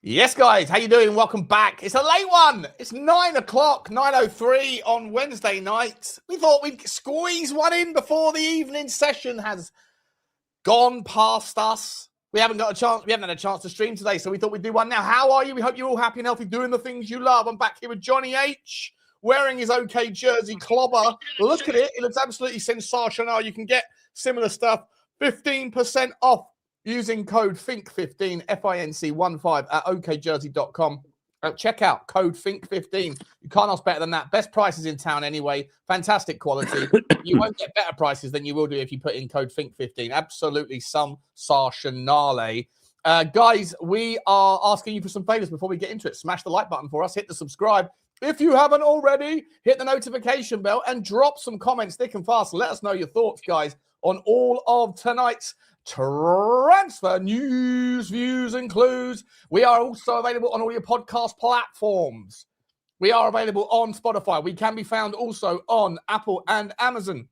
Yes, guys, how you doing? Welcome back. It's a late one. It's 9 o'clock, 9:03 on Wednesday night. We thought we'd squeeze one in before the evening session has gone past us. We haven't had a chance to stream today, so we thought we'd do one now. How are you? We hope you're all happy and healthy, doing the things you love. I'm back here with Johnny H, wearing his OK jersey clobber. Look at it. It looks absolutely sensational. You can get similar stuff, 15% off. Using code FINC15, FINC15 at okjersey.com. Check out code FINC15. You can't ask better than that. Best prices in town anyway. Fantastic quality. You won't get better prices than you will do if you put in code FINC15. Absolutely some sarshanale. Guys, we are asking you for some favors before we get into it. Smash the like button for us. Hit the subscribe. If you haven't already, hit the notification bell and drop some comments thick and fast. Let us know your thoughts, guys, on all of tonight's transfer news, views, and clues. We are also available on all your podcast platforms. We are available on Spotify. We can be found also on Apple and Amazon.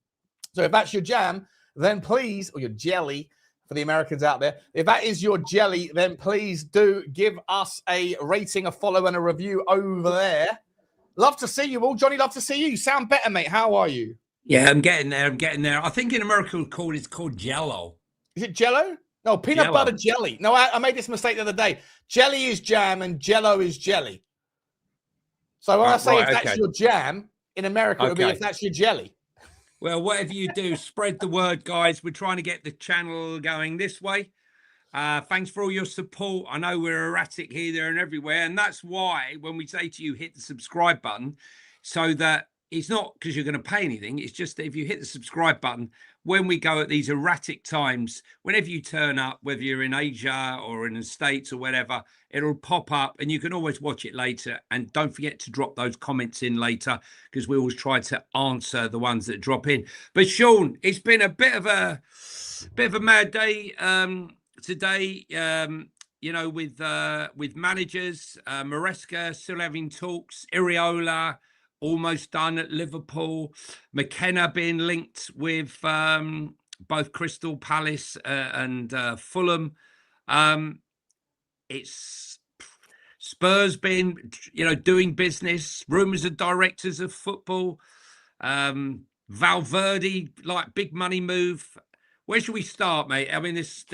So if that's your jam, then please, or your jelly for the Americans out there, if that is your jelly, then please do give us a rating, a follow, and a review over there. Love to see you all. Johnny, love to see you. You sound better, mate. How are you? Yeah, I'm getting there. I think in America it's called Jello. Is it Jello? No, peanut butter jelly. No, I made this mistake the other day. Jelly is jam and Jello is jelly. So when I say if that's your jam, in America it would be if that's your jelly. Well, whatever you do, spread the word, guys. We're trying to get the channel going this way. Thanks for all your support. I know we're erratic here, there, and everywhere. And that's why when we say to you, hit the subscribe button, so that it's not because you're going to pay anything. It's just that if you hit the subscribe button, when we go at these erratic times, whenever you turn up, whether you're in Asia or in the States or whatever, it'll pop up and you can always watch it later. And don't forget to drop those comments in later, because we always try to answer the ones that drop in. But Sean, it's been a bit of a mad day today. With managers, Maresca still having talks, Iriola almost done at Liverpool, McKenna being linked with both Crystal Palace and Fulham. It's Spurs being, doing business, rumours of directors of football, Valverde, like big money move. Where should we start, mate? I mean, there's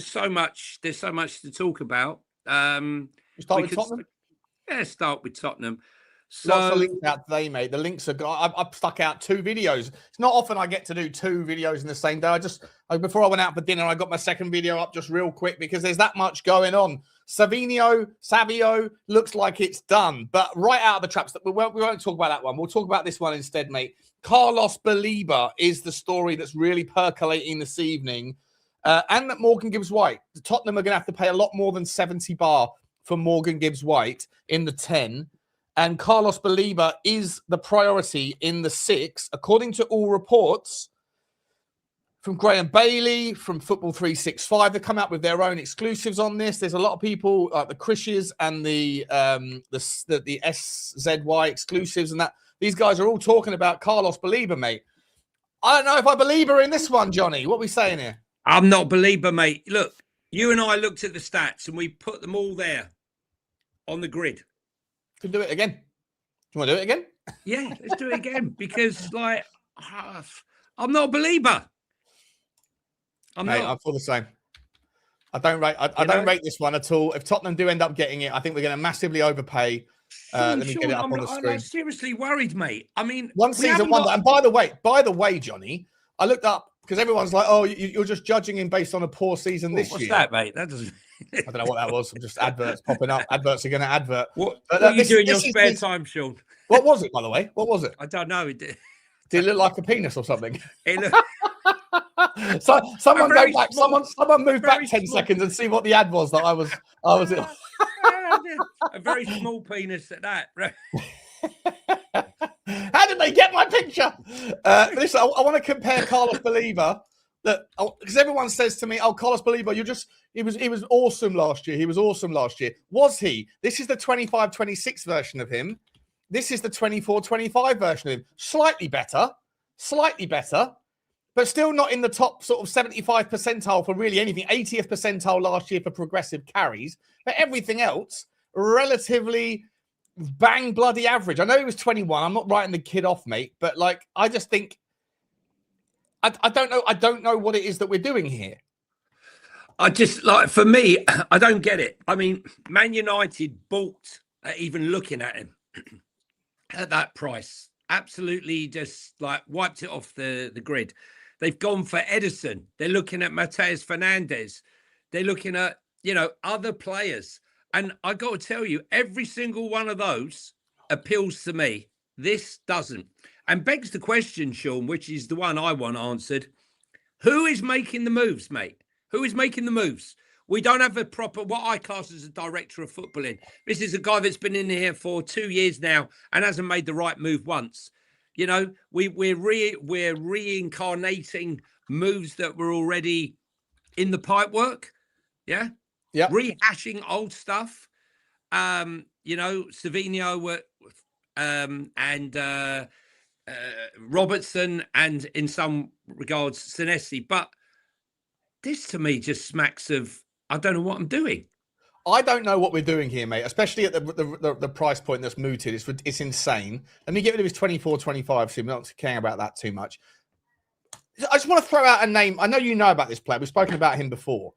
so much to talk about. Start with Tottenham? Yeah, start with Tottenham. So, lots of links out today, mate. The links are. I've stuck out 2 videos. It's not often I get to do 2 videos in the same day. Before I went out for dinner, I got my second video up just real quick because there's that much going on. Savinho looks like it's done, but right out of the traps. We won't talk about that one. We'll talk about this one instead, mate. Carlos Baleba is the story that's really percolating this evening, and that Morgan Gibbs-White. Tottenham are going to have to pay a lot more than 70 bar for Morgan Gibbs-White in the 10. And Carlos Baleba is the priority in the 6, according to all reports from Graham Bailey, from Football 365. They come out with their own exclusives on this. There's a lot of people like the Krishes and the SZY exclusives and that. These guys are all talking about Carlos Baleba, mate. I don't know if I believe her in this one, Johnny. What are we saying here? I'm not Baleba, mate. Look, you and I looked at the stats and we put them all there on the grid. Can do it again. Do you want to do it again? Yeah, let's do it again because, I'm not a believer. I feel the same. I don't rate this one at all. If Tottenham do end up getting it, I think we're going to massively overpay. Let me get it up on the screen. I'm seriously worried, mate. I mean, one season wonder. And by the way, Johnny, I looked up because everyone's like, "Oh, you're just judging him based on a poor season this year." What's that, mate? That doesn't. I don't know what that was. Just adverts popping up. Adverts are going to advert. What are you doing in your spare time, Sean? What was it, by the way? What was it? I don't know. Did it look like a penis or something? It looked... So someone go back. Someone move back 10 seconds and see what the ad was that I was. A very small penis at that. How did they get my picture? Listen, I want to compare Carlos Baleba. Because everyone says to me, "Oh, Carlos Baleba, he was awesome last year. He was awesome last year." Was he? This is the 25-26 version of him. This is the 24-25 version of him. Slightly better. but still not in the top sort of 75 percentile for really anything. 80th percentile last year for progressive carries, but everything else relatively bang bloody average. I know he was 21. I'm not writing the kid off, mate, but like I just think I don't know. I don't know what it is that we're doing here. I just like, for me, I don't get it. I mean, Man United bought, even looking at him at that price, absolutely just like wiped it off the grid. They've gone for Edison. They're looking at Mateus Fernandes. They're looking at, other players. And I got to tell you, every single one of those appeals to me. This doesn't. And begs the question, Sean, which is the one I want answered. Who is making the moves, mate? Who is making the moves? We don't have a proper, what I class as a director of footballing. This is a guy that's been in here for 2 years now and hasn't made the right move once. We're reincarnating moves that were already in the pipework. Yeah. Yeah. Rehashing old stuff. Savinho and Robertson, and in some regards, Senesi. But this to me just smacks of, I don't know what I'm doing. I don't know what we're doing here, mate, especially at the price point that's mooted. It's insane. Let me get rid of his 24, 25, so I'm not caring about that too much. I just want to throw out a name. I know you know about this player. We've spoken about him before.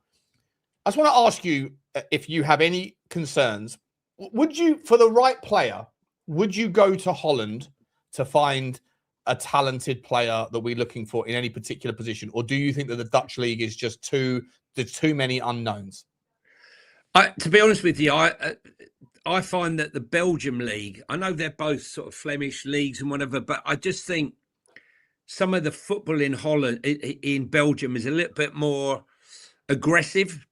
I just want to ask you if you have any concerns. Would you, for the right player, would you go to Holland to find a talented player that we're looking for in any particular position? Or do you think that the Dutch league is just there's too many unknowns? To be honest with you, I find that the Belgium league, I know they're both sort of Flemish leagues and whatever, but I just think some of the football in Holland, in Belgium, is a little bit more aggressive.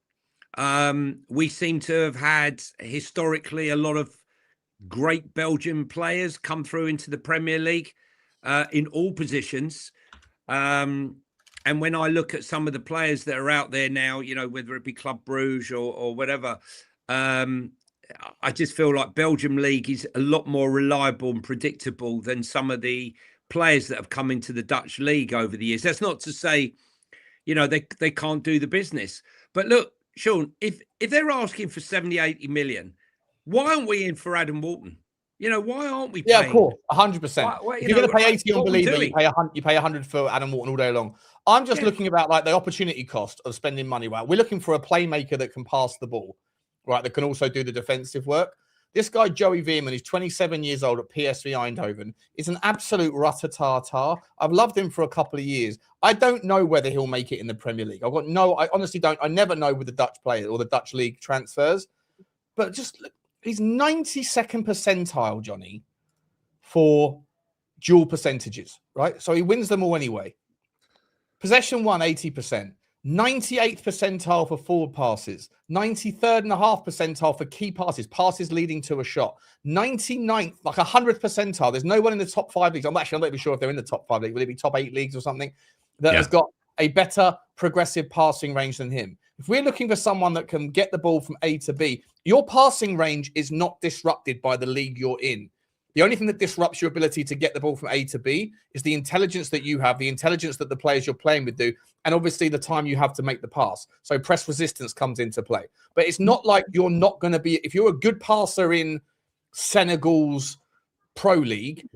We seem to have had historically a lot of great Belgian players come through into the Premier League in all positions. And when I look at some of the players that are out there now, whether it be Club Bruges or whatever, I just feel like Belgium league is a lot more reliable and predictable than some of the players that have come into the Dutch league over the years. That's not to say, they can't do the business. But look, Sean, if they're asking for 70, 80 million, why aren't we in for Adam Walton? Why aren't we paying? Yeah, of course, 100%. If you're going to pay 80 on Baleba, you pay 100 for Adam Walton all day long. I'm just looking about like the opportunity cost of spending money. Right, we're looking for a playmaker that can pass the ball, right? That can also do the defensive work. This guy Joey Veerman, who's 27 years old at PSV Eindhoven, is an absolute rat-a-tar-tar. I've loved him for a couple of years. I don't know whether he'll make it in the Premier League. I honestly don't. I never know with the Dutch players or the Dutch league transfers. But just look, he's 92nd percentile, Johnny, for dual percentages, right? So he wins them all anyway. Possession won 80%. 98th percentile for forward passes, 93rd.5 percentile for key passes leading to a shot, 99th, like 100th percentile. There's no one in the top 5 leagues. I'm not even sure if they're in the top 5 leagues. Will it be top 8 leagues or something that has got a better progressive passing range than him? If we're looking for someone that can get the ball from A to B, your passing range is not disrupted by the league you're in. The only thing that disrupts your ability to get the ball from A to B is the intelligence that you have, the intelligence that the players you're playing with do, and obviously the time you have to make the pass. So press resistance comes into play. But it's not like you're not going to be, if you're a good passer in Senegal's Pro League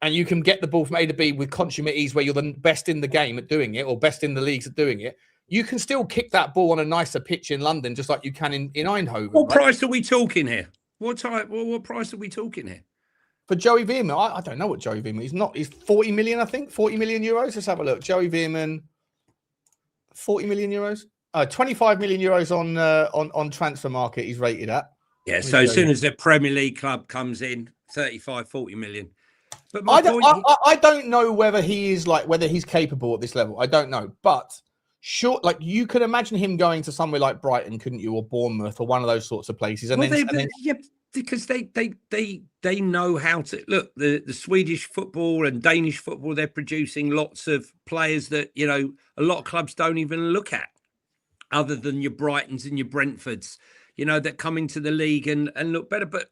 and you can get the ball from A to B with consummate ease where you're the best in the game at doing it or best in the leagues at doing it, you can still kick that ball on a nicer pitch in London just like you can in Eindhoven. What price are we talking here? What price are we talking here? For Joey Veerman, I don't know what Joey Veerman is. He's 40 million, I think. 40 million euros. Let's have a look. Joey Veerman, 40 million euros. 25 million euros on transfer market he's rated at. Yeah, so as soon as the Premier League club comes in, 35, 40 million. But I don't know whether he is whether he's capable at this level. I don't know. But sure, you could imagine him going to somewhere like Brighton, couldn't you? Or Bournemouth or one of those sorts of places. Because they know how to look. The Swedish football and Danish football, they're producing lots of players that a lot of clubs don't even look at, other than your Brightons and your Brentfords, that come into the league and look better. But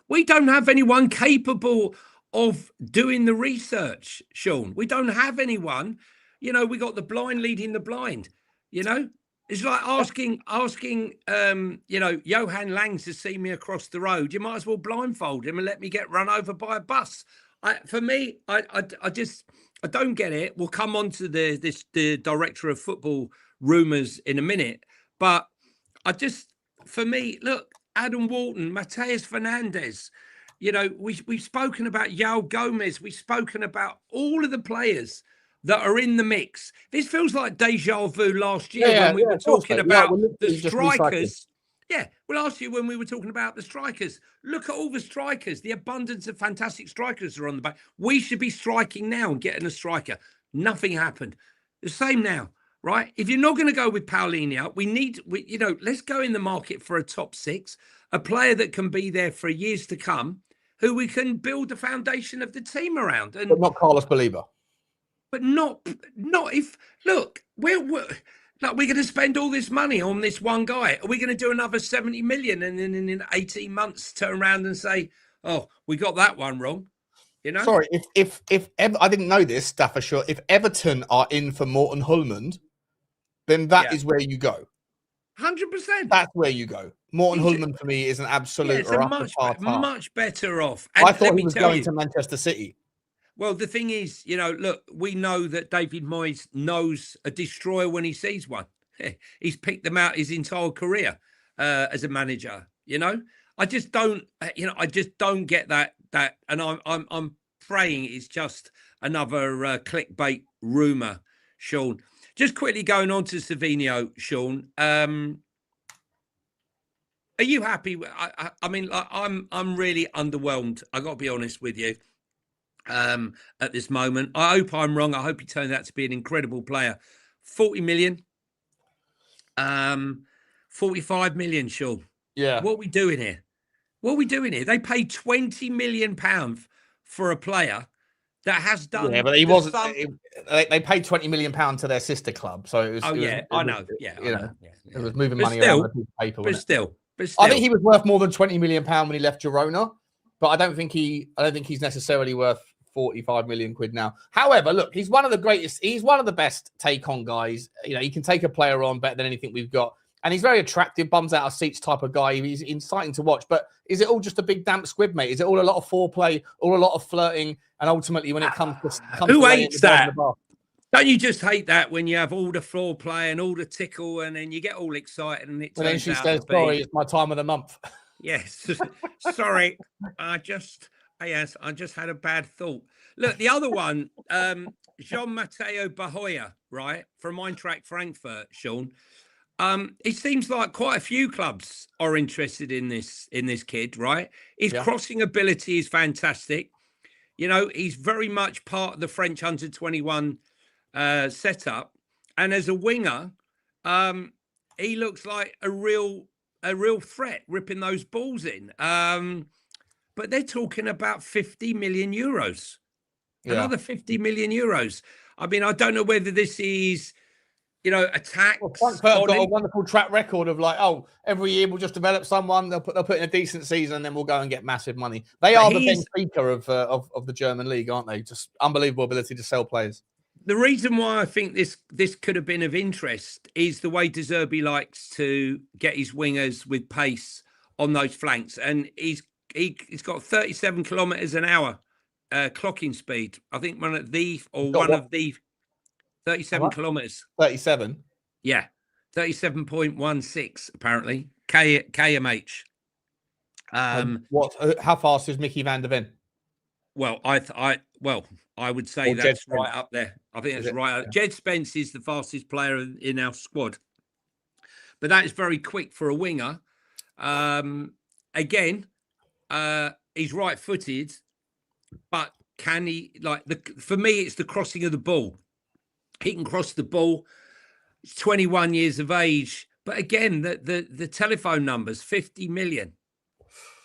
we don't have anyone capable of doing the research, Sean. We don't have anyone. We got the blind leading the blind. It's like asking, Johan Langs to see me across the road. You might as well blindfold him and let me get run over by a bus. I don't get it. We'll come on to the director of football rumours in a minute, but for me, look, Adam Walton, Mateus Fernandes. We've spoken about Yao Gomez. We've spoken about all of the players that are in the mix. This feels like deja vu last year when we were talking about the strikers. Yeah, well, last year when we were talking about the strikers, look at all the strikers, the abundance of fantastic strikers that are on the back. We should be striking now and getting a striker. Nothing happened. The same now, right? If you're not going to go with Paulinho, let's go in the market for a top six, a player that can be there for years to come, who we can build the foundation of the team around. But not Carlos Baleba. But not if, look, we're going to spend all this money on this one guy. Are we going to do another 70 million and then in 18 months turn around and say, oh, we got that one wrong? Sorry, if I didn't know this, Staffordshire, if Everton are in for Morten Hulmand, then that is where you go. 100%. That's where you go. Morten Hulmand for me is an absolute much better off. And I thought he was going to Manchester City. Well, the thing is, look, we know that David Moyes knows a destroyer when he sees one. He's picked them out his entire career as a manager. I just don't get that. And I'm praying it's just another clickbait rumor, Sean. Just quickly going on to Savinho, Sean. Are you happy? I'm really underwhelmed. I got to be honest with you. At this moment, I hope I'm wrong. I hope he turns out to be an incredible player. 40 million, 45 million, Sean. Yeah. What are we doing here? They paid 20 million pounds for a player that has done. Yeah, but he wasn't. They paid 20 million pounds to their sister club, so it was. Oh yeah, I know. It was moving money around on a piece of paper. But still, I think he was worth more than 20 million pounds when he left Girona, but I don't think he's necessarily worth 45 million quid now. However, look, he's one of the greatest. He's one of the best take-on guys. He can take a player on better than anything we've got. And he's very attractive, bums out of seats type of guy. He's exciting to watch. But is it all just a big damp squib, mate? Is it all a lot of foreplay, all a lot of flirting? And ultimately, when it comes to who hates that? Don't you just hate that when you have all the foreplay and all the tickle, and then you get all excited and it turns out? And then she says, "Sorry, it's my time of the month." Yes, sorry. I just had a bad thought. Look, the other one, Jean-Matteo Bahoya, right, from Eintracht Frankfurt, Sean. It seems like quite a few clubs are interested in this kid, right? His crossing ability is fantastic. He's very much part of the French under-21 setup, and as a winger, he looks like a real threat, ripping those balls in. But they're talking about 50 million euros, another 50 million euros. I mean, I don't know whether this is. Attacks. Well, Frankfurt have got a wonderful track record of every year we'll just develop someone. They'll put in a decent season, and then we'll go and get massive money. They are the Benfica of the German league, aren't they? Just unbelievable ability to sell players. The reason why I think this could have been of interest is the way De Zerbi likes to get his wingers with pace on those flanks, and he's got 37 kilometers an hour clocking speed. I think one of the 37 kilometers. 37? Yeah. 37.16, apparently. KMH. How fast is Mickey van der Ven? Well, I would say that's right up there. I think that's right. Yeah. Jed Spence is the fastest player in our squad. But that is very quick for a winger. Again, he's right-footed, but can he, for me, it's the crossing of the ball. He can cross the ball. He's 21 years of age. But again, the telephone numbers, 50 million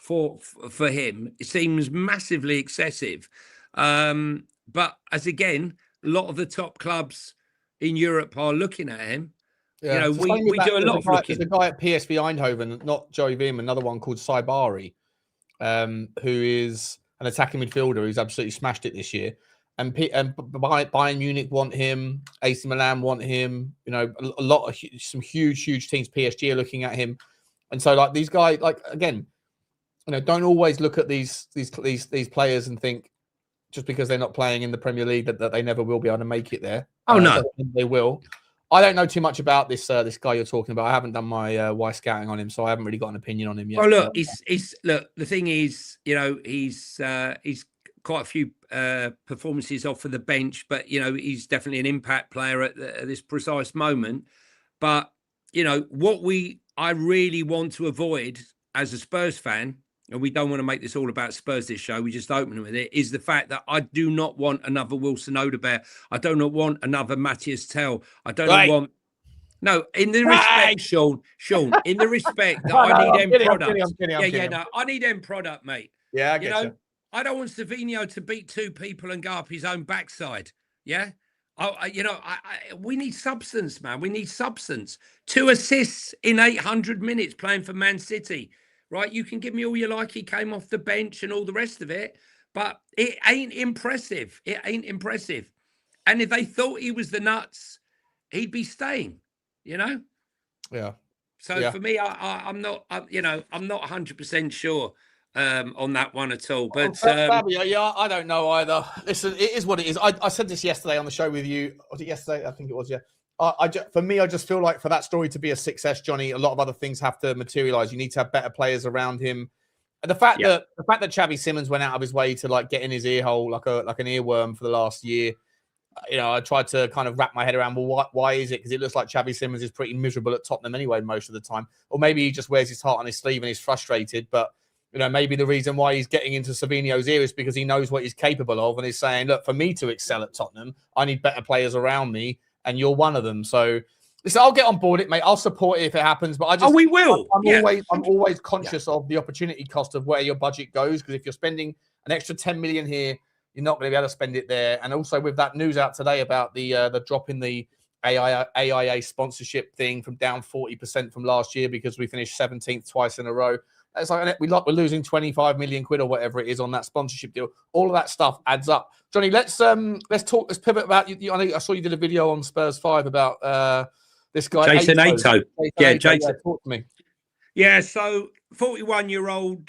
for him, it seems massively excessive. But as again, a lot of the top clubs in Europe are looking at him. Yeah. We do a lot of looking. There's a guy at PSV Eindhoven, not Joey Veerman, another one called Saibari, who is, an attacking midfielder who's absolutely smashed it this year. And Bayern Munich want him. AC Milan want him. You know, a lot of some huge teams. PSG are looking at him, and so like these guys, like again, you know, don't always look at these players and think just because they're not playing in the Premier League that they never will be able to make it there. Oh no, they will. I don't know too much about this guy you're talking about. I haven't done my Y scouting on him, so I haven't really got an opinion on him yet. Well, look, look. The thing is, you know, he's quite a few performances off of the bench, but you know, he's definitely an impact player at this precise moment. But you know, what I really want to avoid as a Spurs fan, and we don't want to make this all about Spurs this show, we just open with it, is the fact that I do not want another Wilson Odebear. I do not want another Matthias Tell. I don't want... No, in the respect, Sean, in the respect that I need end product. I need end product, mate. Yeah, I get you. I don't want Savinho to beat two people and go up his own backside. Yeah. We need substance, man. We need substance. 2 assists in 800 minutes playing for Man City. Right, you can give me all you like. He came off the bench and all the rest of it, but it ain't impressive. It ain't impressive. And if they thought he was the nuts, he'd be staying. You know. Yeah. So for me, I'm not. I'm not 100% sure on that one at all. But Fabio, I don't know either. Listen, it is what it is. I said this yesterday on the show with you. Was it yesterday? I think it was. Yeah. For me, I just feel like for that story to be a success, Johnny, a lot of other things have to materialize. You need to have better players around him. And the fact that Xavi Simons went out of his way to like get in his ear hole like an earworm for the last year, you know, I tried to kind of wrap my head around, well, why is it? Because it looks like Xavi Simons is pretty miserable at Tottenham anyway most of the time. Or maybe he just wears his heart on his sleeve and he's frustrated. But, you know, maybe the reason why he's getting into Savinho's ear is because he knows what he's capable of and he's saying, look, for me to excel at Tottenham, I need better players around me. And you're one of them. So listen, I'll get on board it, mate. I'll support it if it happens. But I just we will. I'm always conscious of the opportunity cost of where your budget goes. Because if you're spending an extra 10 million here, you're not going to be able to spend it there. And also with that news out today about the drop in the AIA sponsorship thing from down 40% from last year because we finished 17th twice in a row. It's like we're losing 25 million quid or whatever it is on that sponsorship deal. All of that stuff adds up. Johnny, let's pivot about you. I know I saw you did a video on Spurs 5 about this guy Jason Ato. Yeah, Jason. Yeah, talk to me. Yeah, so 41-year-old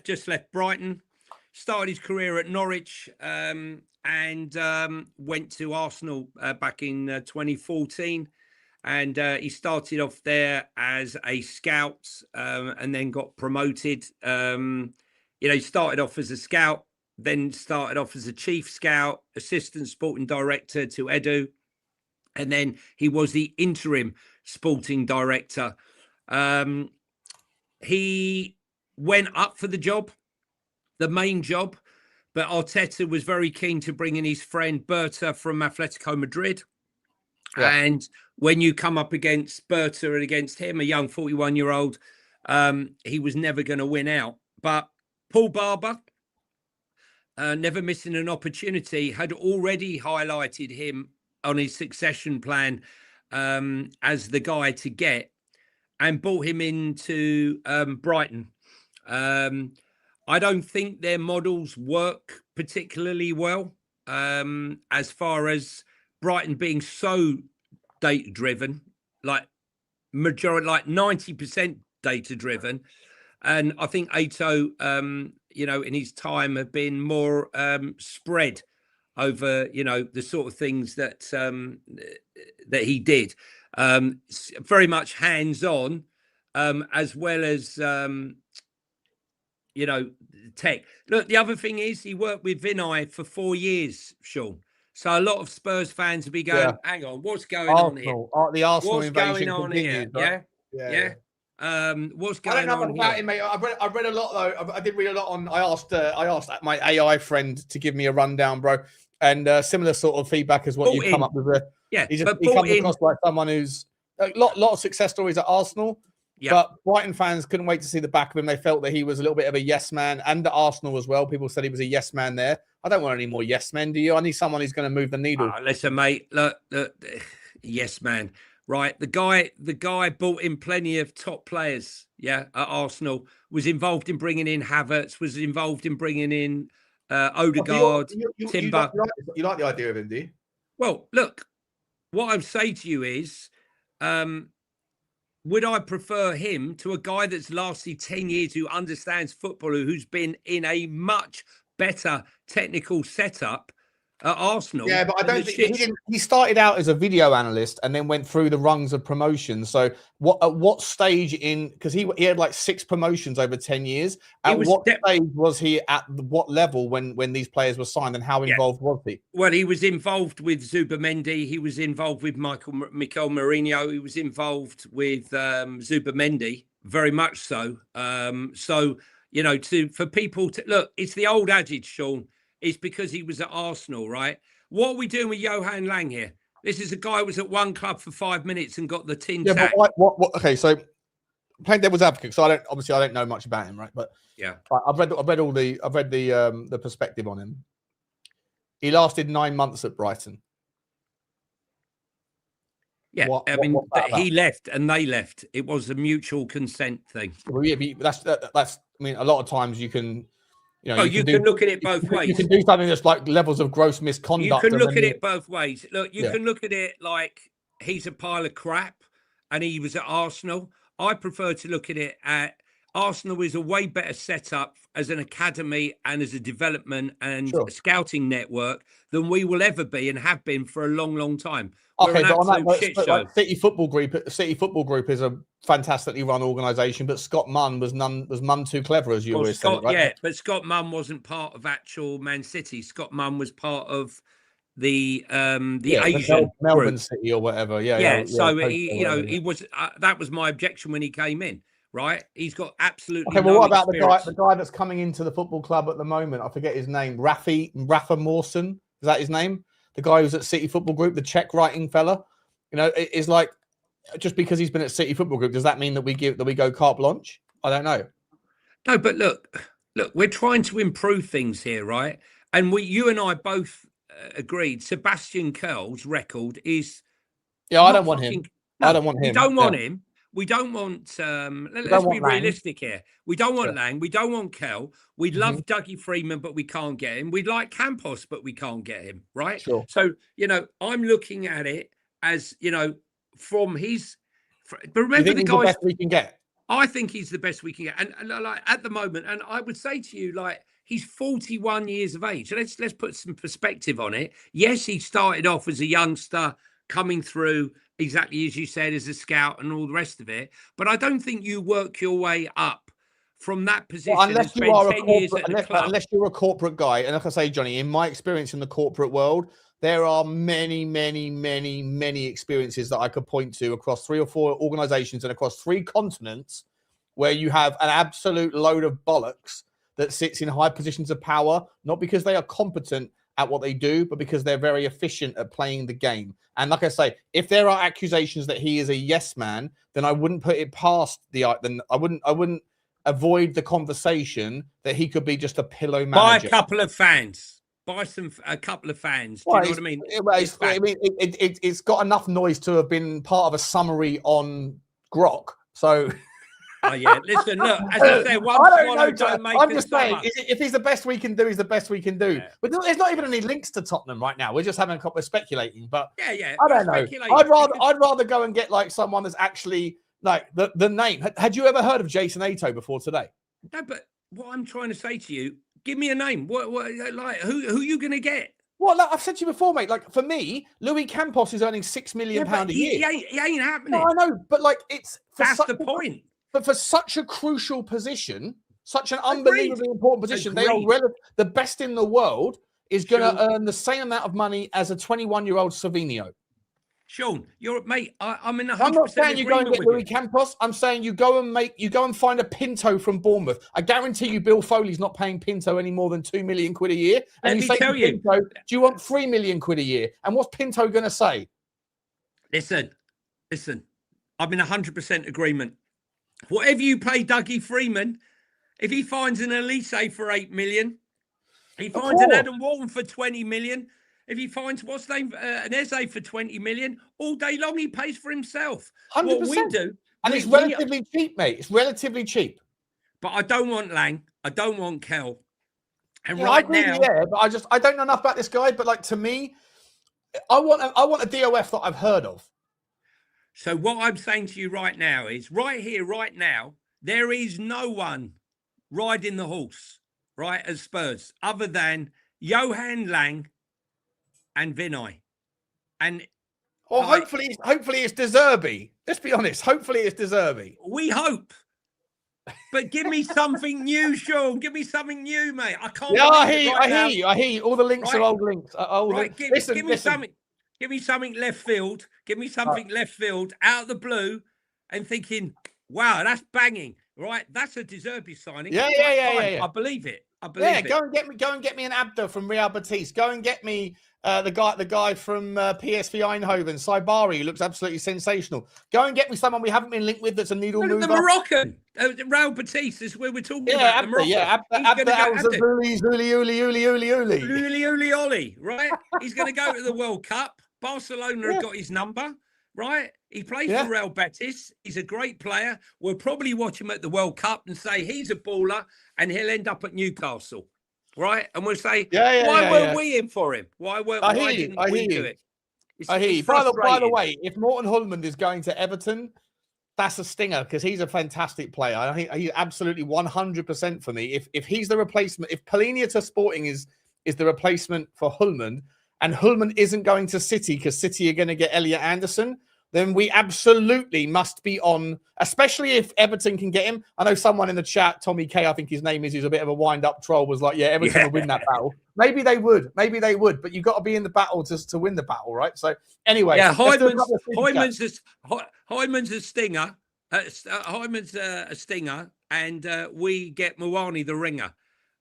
just left Brighton, started his career at Norwich, and went to Arsenal back in 2014. And he started off there as a scout and then got promoted. He started off as a scout, then started off as a chief scout, assistant sporting director to Edu. And then he was the interim sporting director. He went up for the job, the main job, but Arteta was very keen to bring in his friend Berta from Atletico Madrid. Yeah. And when you come up against Berta and against him, a young 41-year-old, he was never going to win out. But Paul Barber, never missing an opportunity, had already highlighted him on his succession plan as the guy to get and brought him into Brighton. I don't think their models work particularly well as far as Brighton being so data driven, like 90% data driven. And I think Ato, in his time have been more spread over, the sort of things that that he did. Very much hands-on, as well as, tech. Look, the other thing is he worked with Vinay for 4 years, Sean. So a lot of Spurs fans will be going, hang on, what's going on here? The Arsenal what's invasion going on continues, here? right? Yeah. What's going on? I don't know much about him, mate. I read a lot though. I did read a lot on. I asked my AI friend to give me a rundown, bro, and similar sort of feedback as what you come up with. He comes across like someone who's a lot of success stories at Arsenal. Yeah. But Brighton fans couldn't wait to see the back of him. They felt that he was a little bit of a yes man, and at Arsenal as well. People said he was a yes man there. I don't want any more yes men, do you? I need someone who's going to move the needle. Listen, mate, look, yes man. right? The guy brought in plenty of top players, at Arsenal, was involved in bringing in Havertz, was involved in bringing in Odegaard, Timber. You like the idea of him, do you? Well, look, what I'd say to you is, would I prefer him to a guy that's lasted 10 years, who understands football, who's been in a much better technical setup at Arsenal? Yeah, but I don't think he started out as a video analyst and then went through the rungs of promotion. So at what stage because he had like 6 promotions over 10 years. At what stage was he at what level when these players were signed, and how involved was he? Well, he was involved with Zubimendi. He was involved with Mikel Mourinho. He was involved with Zubimendi, very much so. So, for people to look, it's the old adage, Sean. It's because he was at Arsenal, right? What are we doing with Johan Lang here? This is a guy who was at one club for 5 minutes and got the tin sack. But okay, so playing devil's advocate, so I don't know much about him, right? But yeah, I've read the perspective on him. He lasted 9 months at Brighton. Yeah, he left and they left. It was a mutual consent thing. Well, yeah, that's. I mean, a lot of times you can. You can look at it both ways. You can do something that's like levels of gross misconduct. You can look at it both ways. Look, you can look at it like he's a pile of crap and he was at Arsenal. I prefer to look at it at Arsenal is a way better setup as an academy and as a development and a scouting network than we will ever be and have been for a long, long time. Okay, but on that, City Football Group is a fantastically run organisation, but Scott Munn was none too clever, as you always say, right? Yeah, but Scott Munn wasn't part of actual Man City. Scott Munn was part of the Asian Melbourne group. City or whatever. So he was. That was my objection when he came in. Right, he's got absolutely. Okay, well, what about the guy that's coming into the football club at the moment? I forget his name. Rafa Mawson, is that his name? The guy who's at City Football Group, the Czech writing fella. It's like, just because he's been at City Football Group, does that mean that we go carte blanche? I don't know. No, but look, we're trying to improve things here, right? And you and I both agreed. Sebastian Kerl's record is. Yeah, I don't want him. I don't want him. We don't want him. We don't want. Let's be realistic here. We don't want Lang. We don't want Kerl. We'd love Dougie Freeman, but we can't get him. We'd like Campos, but we can't get him. Right. Sure. So I'm looking at it as from his. But remember, the guy. The best we can get. I think he's the best we can get, and like at the moment, and I would say to you, like, he's 41 years of age. So let's put some perspective on it. Yes, he started off as a youngster coming through. Exactly as you said, as a scout and all the rest of it. But I don't think you work your way up from that position. Well, unless you're a corporate guy. And like I say, Johnny, in my experience in the corporate world, there are many, many, many, many experiences that I could point to across 3 or 4 organizations and across 3 continents where you have an absolute load of bollocks that sits in high positions of power, not because they are competent at what they do, but because they're very efficient at playing the game. And like I say, if there are accusations that he is a yes man, then I wouldn't put it past then I wouldn't avoid the conversation that he could be just a pillow manager. Buy a couple of fans. Buy a couple of fans. Do you know what I mean? It's got enough noise to have been part of a summary on Grok. So. Oh yeah, listen, look, as I said, I'm just saying, if he's the best we can do, he's the best we can do. Yeah. But there's not even any links to Tottenham right now. We're just having a couple of speculating. But I don't know. I'd rather go and get like someone that's actually like the name. Had you ever heard of Jason Ato before today? No, but what I'm trying to say to you, give me a name. What like who are you gonna get? Well, like I've said to you before, mate. Like for me, Louis Campos is earning £6 million a year. He ain't happening. No, I know, but like that's the point. But for such a crucial position, such an unbelievably important position, they are the best in the world is going to earn the same amount of money as a 21-year-old Savinho. Sean, mate. I'm in 100% I'm not saying you go and get Louis you. Campos. I'm saying you go and find a Pinto from Bournemouth. I guarantee you, Bill Foley's not paying Pinto any more than £2 million a year. And Let me tell you, Pinto, do you want £3 million a year? And what's Pinto going to say? Listen. I'm in 100% agreement. Whatever you pay Dougie Freeman, if he finds an Elise for 8 million, he finds an Adam Walton for 20 million, if he finds what's name an Eze for 20 million, all day long he pays for himself. 100%. What we do, and it's relatively cheap, mate. It's relatively cheap. But I don't want Lang. I don't want Kel. And yeah, right I agree now, but I don't know enough about this guy. But like to me, I want a DOF that I've heard of. So what I'm saying to you right now is, right here, right now, there is no one riding the horse, right, at Spurs, other than Johan Lang and Vinay. And hopefully it's De Zerbi. Let's be honest. Hopefully it's De Zerbi. We hope. But give me something new, Sean. Give me something new, mate. I can't. Yeah, I hear you. All the links are old links. Give me something. Give me something left field. Give me something left field out of the blue, and thinking, wow, that's banging. Right, that's a De Zerbi signing. Yeah. I believe it. Go and get me an Abdo from Real Betis. Go and get me the guy from PSV Eindhoven, Saibari, who looks absolutely sensational. Go and get me someone we haven't been linked with that's a needle mover. The Moroccan, Real Betis is where we're talking about. Abdo, Uli, right? He's going to go to the World Cup. Barcelona have got his number, right? He plays for Real Betis. He's a great player. We'll probably watch him at the World Cup and say he's a baller and he'll end up at Newcastle, right? And we'll say, why weren't we in for him? Why didn't we do it? I hear you. By the way, if Morten Hulmand is going to Everton, that's a stinger because he's a fantastic player. I think he's absolutely 100% for me. If he's the replacement, if Palhinha to Sporting is the replacement for Hulmand, and Hulmand isn't going to City because City are going to get Elliot Anderson, then we absolutely must be on, especially if Everton can get him. I know someone in the chat, Tommy K, I think his name is, who's a bit of a wind-up troll, was like, Everton will win that battle. Maybe they would, but you've got to be in the battle to win the battle, right? So anyway. Yeah, Hyman's a stinger. Hyman's a stinger, and we get Mawani the ringer.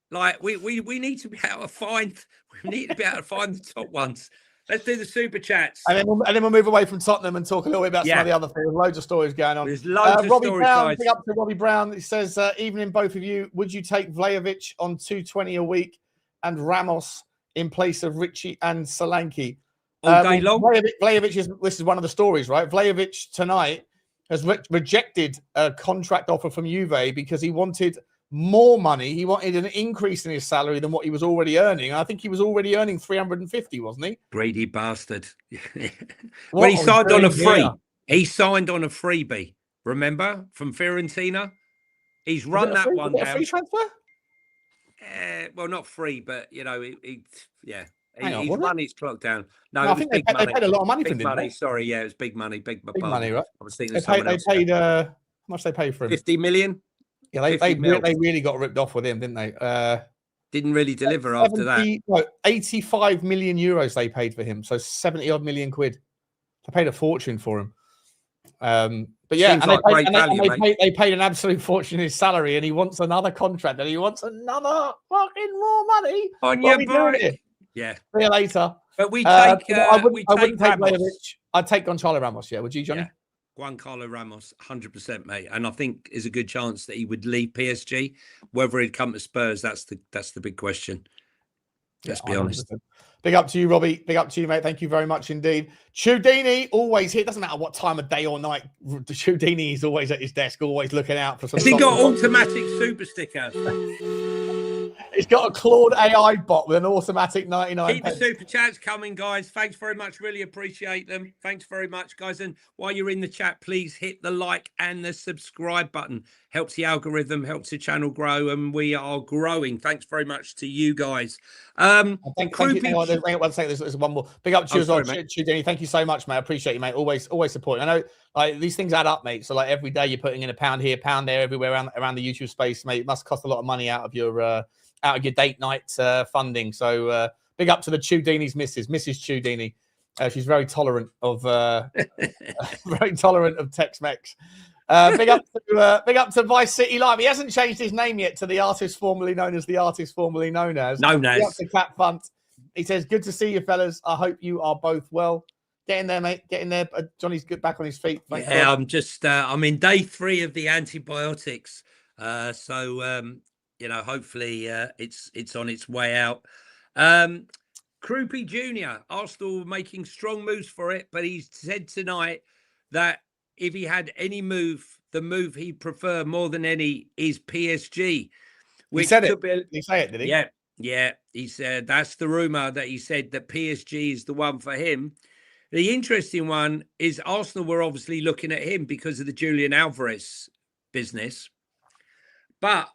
Like we need to be able to find the top ones. Let's do the super chats, and then we'll move away from Tottenham and talk a little bit about some of the other things. There's loads of stories going on. There's loads of Robbie stories. Brown, big up to Robbie Brown. He says, evening both of you. Would you take Vlahovic on 220 a week and Ramos in place of Richie and Solanke? All day long. Vlahovic this is one of the stories, right? Vlahovic tonight has rejected a contract offer from Juve because he wanted more money. He wanted an increase in his salary than what he was already earning. I think he was already earning 350, wasn't he? Greedy bastard. When he signed on a free, he signed on a freebie. Remember from Fiorentina? He's run that one down. A free transfer? Well, not free, but you know, His money's clocked down. No, I think they paid a lot of money for him. Big money. Sorry, it was big money. Big money, right? I was thinking they paid. How much they paid for him? 50 million. Yeah, they really got ripped off with him, didn't they? Didn't really deliver after that. No, 85 million euros they paid for him, so 70 odd million quid. They paid a fortune for him. But yeah, they paid an absolute fortune in his salary, and he wants another contract, and he wants another fucking more money on your boy. Yeah. See you later. But we take. I wouldn't take Vlahovic. I'd take Gonçalo Ramos. Yeah, would you, Johnny? Yeah. Gonçalo Ramos, 100%, mate, and I think there's a good chance that he would leave PSG. Whether he'd come to Spurs, that's the big question. Let's be honest. Big up to you, Robbie. Big up to you, mate. Thank you very much indeed. Chudini, always here. Doesn't matter what time of day or night. Chudini is always at his desk, always looking out for some. Has he got automatic super sticker? He's got a Claude AI bot with an automatic 99. Keep the super chats coming, guys. Thanks very much. Really appreciate them. Thanks very much, guys. And while you're in the chat, please hit the like and the subscribe button. Helps the algorithm, helps the channel grow, and we are growing. Thanks very much to you guys. Thank you. There's one more. Big up to you as well, Chudini. Thank you so much, mate. I appreciate you, mate. Always supporting. I know like these things add up, mate. So like every day you're putting in a pound here, pound there, everywhere around the YouTube space, mate. It must cost a lot of money out of your date night funding. So big up to the Chudini's Mrs. Chudini. She's very tolerant of Tex-Mex. Big up to Vice City Live. He hasn't changed his name yet to the artist formerly known as. Big up to Cat Funt. He says, "Good to see you, fellas. I hope you are both well. Get in there, mate. Get in there." Johnny's good back on his feet. I'm just I'm in day 3 of the antibiotics. So you know, hopefully it's on its way out. Krupi Jr., Arsenal making strong moves for it, but he said tonight that if he had any move, the move he'd prefer more than any is PSG. He said it. Did he say it, did he? Yeah, yeah. He said that's the rumour that he said that PSG is the one for him. The interesting one is Arsenal were obviously looking at him because of the Julian Alvarez business. But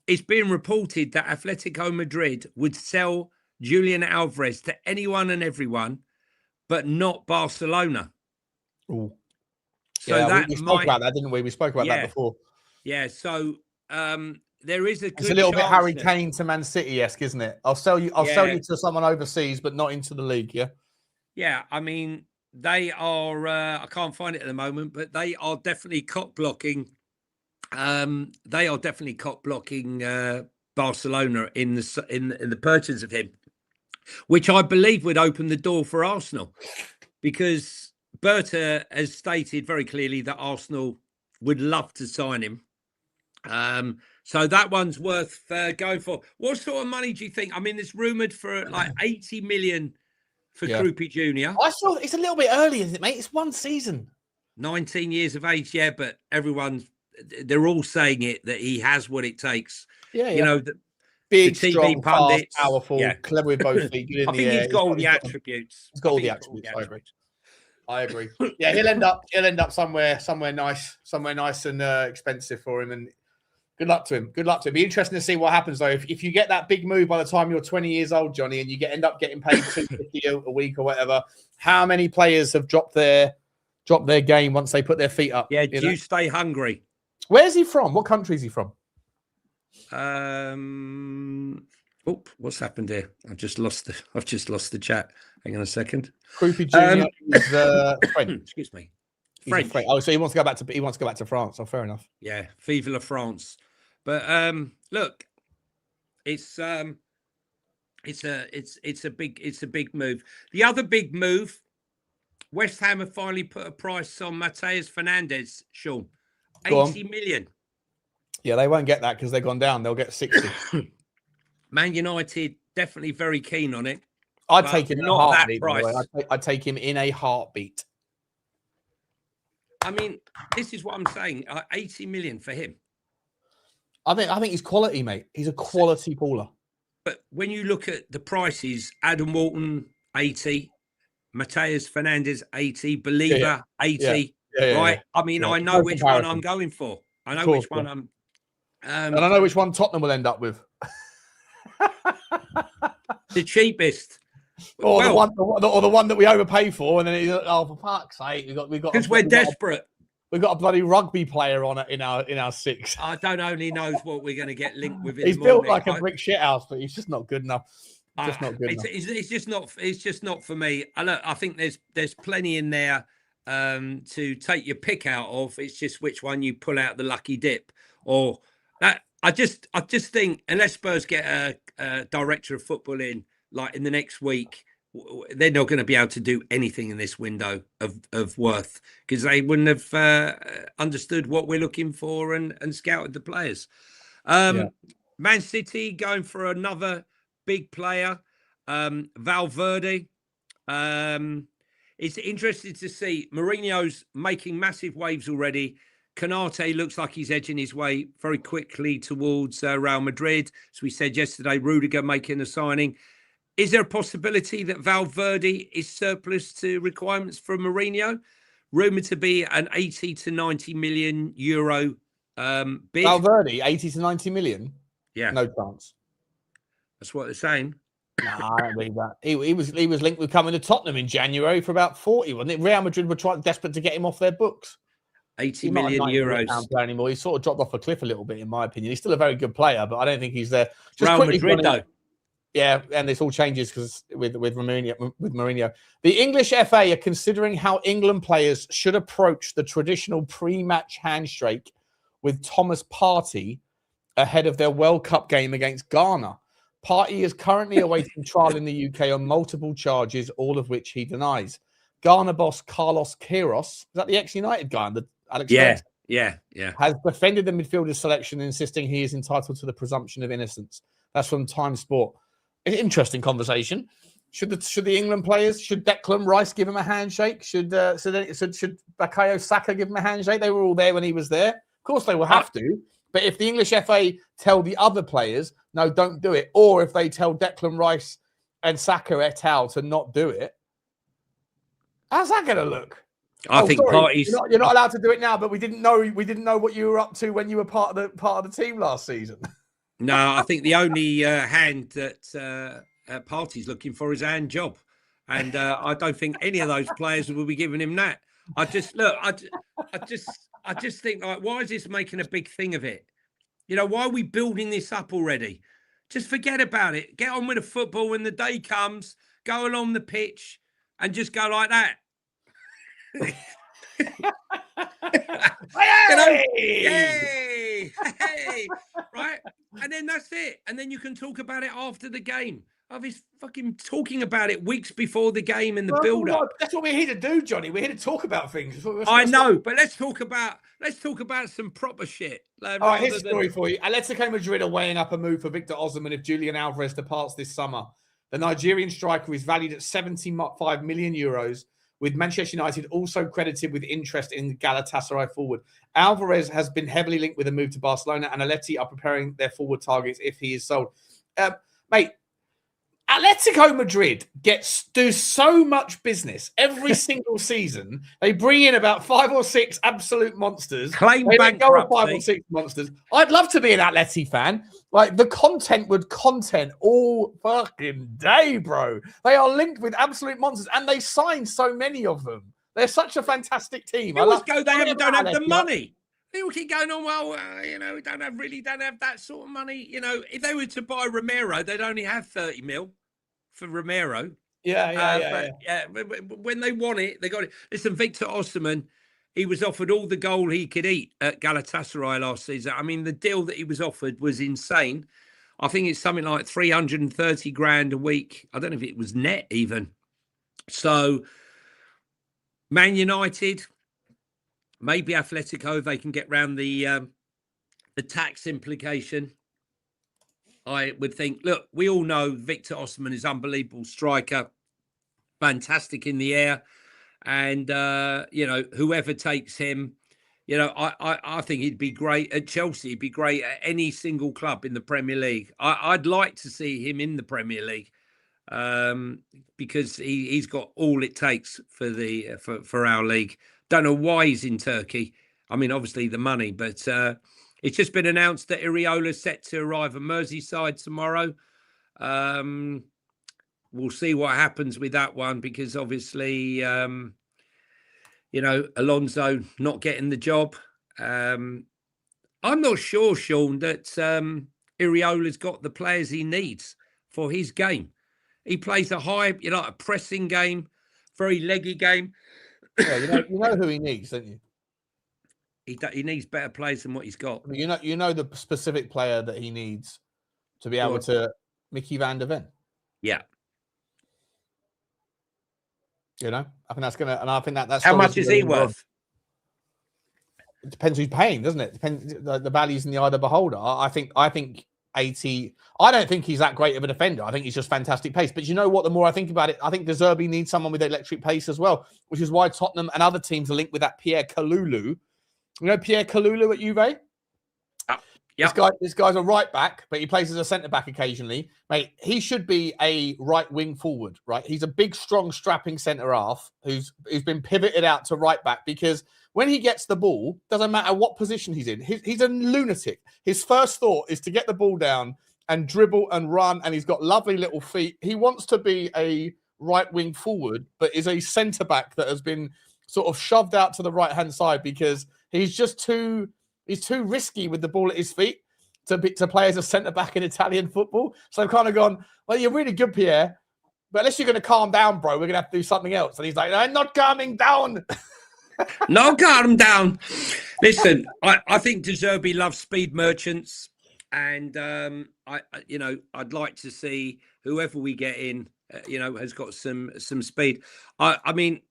it's been reported that Atletico Madrid would sell Julian Alvarez to anyone and everyone, but not Barcelona. Ooh. So yeah, that we spoke about that, didn't we? We spoke about that before. Yeah, so there is a good It's a little bit Harry that... Kane to Man City-esque, isn't it? I'll sell you to someone overseas, but not into the league, yeah? Yeah, I mean, they are, I can't find it at the moment, but they are definitely cock blocking. They are definitely cock blocking Barcelona in the purchase of him, which I believe would open the door for Arsenal, because Berta has stated very clearly that Arsenal would love to sign him. So that one's worth going for. What sort of money do you think? I mean, it's rumoured for like 80 million for Krupi Jr. I thought it's a little bit early, isn't it, mate? It's one season. 19 years of age, yeah, but they're all saying it, that he has what it takes. Yeah, you know, big, the TV strong, pundits, fast, powerful, clever with both feet. Good in I think he's got all the attributes. He's got all the attributes. I agree. Yeah, he'll end up somewhere nice and expensive for him. And good luck to him. Good luck to him. Be interesting to see what happens though. If you get that big move by the time you're 20 years old, Johnny, and you end up getting paid $250 a week or whatever, how many players have dropped their game once they put their feet up? Yeah, do you stay hungry? Where's he from? What country is he from? What's happened here? I've just lost the chat. Hang on a second. Krupi Jr. is French. Excuse me. French. Oh, so he wants to go back to France. Oh, fair enough. Yeah, Vive la France. But look, it's a big move. The other big move, West Ham have finally put a price on Matheus Fernandes, Sean. 80 million. Yeah, they won't get that because they've gone down. They'll get 60. Man United definitely very keen on it. I'd take him in a heartbeat. I'd take him in a heartbeat. I mean, this is what I'm saying. 80 million for him. I think he's quality, mate. He's a quality baller. But when you look at the prices, Adam Walton, 80, Matheus Fernandes, 80, Baleba, 80, right? I mean, I know which one I'm going for. I know which one I'm... and I know which one Tottenham will end up with. The cheapest. Or the one that we overpay for, and then for fuck's sake, we got because we're desperate. We've got a bloody rugby player on it in our six. I don't only knows what we're going to get linked with. He's built like a brick shit house, but he's just not good enough. It's just not for me. I think there's plenty in there to take your pick out of. It's just which one you pull out the lucky dip, or that. I just think unless Spurs get a director of football in like in the next week, they're not going to be able to do anything in this window of worth, because they wouldn't have understood what we're looking for and scouted the players. Man City going for another big player, Valverde. It's interesting to see Mourinho's making massive waves already. Canate looks like he's edging his way very quickly towards Real Madrid. As we said yesterday, Rudiger making a signing. Is there a possibility that Valverde is surplus to requirements for Mourinho? Rumoured to be an 80 to 90 million euro bid. Valverde, 80 to 90 million? Yeah. No chance. That's what they're saying. Nah, I don't believe that. He was linked with coming to Tottenham in January for about 40, wasn't it? Real Madrid were desperate to get him off their books. 80 million euros. Anymore. He's sort of dropped off a cliff a little bit, in my opinion. He's still a very good player, but I don't think he's there. Just Real Madrid, though. Yeah, and this all changes because with Mourinho. The English FA are considering how England players should approach the traditional pre-match handshake with Thomas Partey ahead of their World Cup game against Ghana. Partey is currently awaiting trial in the UK on multiple charges, all of which he denies. Ghana boss Carlos Queiroz, is that the ex-United guy? Alex yeah, has defended the midfielder's selection, insisting he is entitled to the presumption of innocence. That's from Time Sport. Interesting conversation. Should the England players, should Declan Rice give him a handshake? Should Bukayo Saka give him a handshake? They were all there when he was there. Of course they will have to. But if the English FA tell the other players, no, don't do it, or if they tell Declan Rice and Saka et al. To not do it, how's that going to look? I think parties. You're not allowed to do it now, but we didn't know what you were up to when you were part of the team last season. No, I think the only hand that Party's looking for is a hand job, and I don't think any of those players will be giving him that. I just think, like, why is this making a big thing of it? You know, why are we building this up already? Just forget about it. Get on with the football when the day comes. Go along the pitch and just go like that. Yay! Right? And then that's it. And then you can talk about it after the game. Of his fucking talking about it weeks before the game and the build-up. That's what we're here to do, Johnny. We're here to talk about things. I know, but let's talk about some proper shit. All right, here's a story for you. Atletico Madrid are weighing up a move for Victor Osimhen if Julian Alvarez departs this summer. The Nigerian striker is valued at 75 million euros, with Manchester United also credited with interest in the Galatasaray forward. Alvarez has been heavily linked with a move to Barcelona, and Atleti are preparing their forward targets if he is sold. Mate, Atletico Madrid do so much business every single season. They bring in about 5 or 6 absolute monsters. Claim they bankruptcy. Go 5 or 6 monsters. I'd love to be an Atleti fan. Like, the content would content all fucking day, bro. They are linked with absolute monsters, and they signed so many of them. They're such a fantastic team. They don't have the money. People keep going on, well, we don't have that sort of money. You know, if they were to buy Romero, they'd only have 30 mil for Romero. Yeah. But when they want it, they got it. Listen, Victor Osimhen, he was offered all the goal he could eat at Galatasaray last season. I mean, the deal that he was offered was insane. I think it's something like 330 grand a week. I don't know if it was net even. So, Man United, maybe Atletico, they can get round the tax implication. I would think, look, we all know Victor Osimhen is unbelievable striker, fantastic in the air. And, whoever takes him, I think he'd be great at Chelsea. He'd be great at any single club in the Premier League. I'd like to see him in the Premier League because he's got all it takes for our league. Don't know why he's in Turkey. I mean, obviously the money, but it's just been announced that Iriola's set to arrive at Merseyside tomorrow. We'll see what happens with that one because obviously, Alonso not getting the job. I'm not sure, Sean, that Iriola's got the players he needs for his game. He plays a a pressing game, very leggy game. Yeah, you know who he needs, don't you? He needs better players than what he's got. I mean, you know the specific player that he needs to be able to Mickey van der Ven. Yeah. I think that's that's how much is he worth? It depends who's paying, doesn't it? Depends the value's in the eye of the beholder. I think 80. I don't think he's that great of a defender. I think he's just fantastic pace. But you know what? The more I think about it, I think De Zerbi needs someone with electric pace as well, which is why Tottenham and other teams are linked with that Pierre Kalulu. You know Pierre Kalulu at Juve? Yeah. This guy's a right back, but he plays as a centre back occasionally. Mate, he should be a right wing forward, right? He's a big, strong, strapping centre half who's been pivoted out to right back because when he gets the ball, doesn't matter what position he's in. He's a lunatic. His first thought is to get the ball down and dribble and run, and he's got lovely little feet. He wants to be a right wing forward, but is a centre back that has been sort of shoved out to the right hand side because he's too risky with the ball at his feet to play as a centre back in Italian football. So I've kind of gone, well, you're really good, Pierre, but unless you're going to calm down, bro, we're going to have to do something else. And he's like, I'm not calming down. No, calm down. Listen, I think De Zerbi loves speed merchants, and I'd like to see whoever we get in, has got some speed. I mean,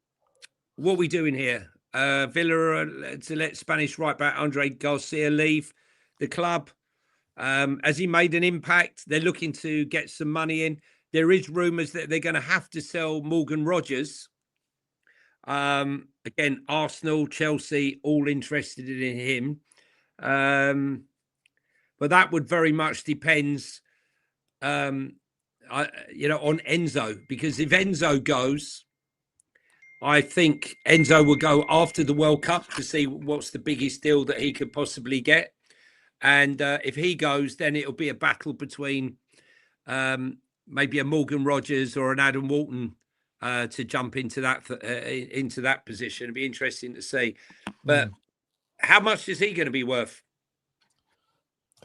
what are we doing here? Villa to let Spanish right back Andre Garcia leave the club. Has he made an impact? They're looking to get some money in. there is rumours that they're going to have to sell Morgan Rogers. Again, Arsenal, Chelsea, all interested in him. But that would very much depends, on Enzo, because if Enzo goes, I think Enzo will go after the World Cup to see what's the biggest deal that he could possibly get. And if he goes, then it'll be a battle between maybe a Morgan Rogers or an Adam Walton to jump into that position. It'd be interesting to see. But how much is he going to be worth?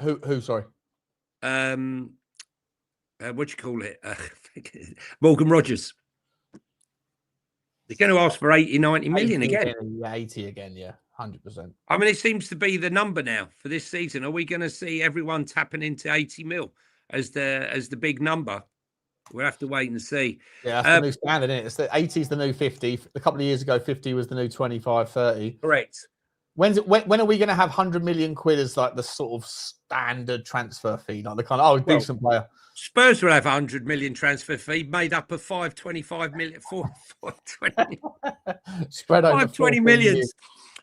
Who? Sorry. What do you call it? Morgan Rogers. They're going to ask for 80, 90 million again. Yeah, 80 again. Yeah, 100%. I mean, it seems to be the number now for this season. Are we going to see everyone tapping into 80 mil as the big number? We'll have to wait and see. Yeah, that's the new standard, isn't it? It's the 80 is the new 50. A couple of years ago, 50 was the new 25, 30. Correct. When are we going to have 100 million quid as like the sort of standard transfer fee? Like the kind of, decent player. Spurs will have 100 million transfer fee made up of 525 million, 420. Spread over 520 millions.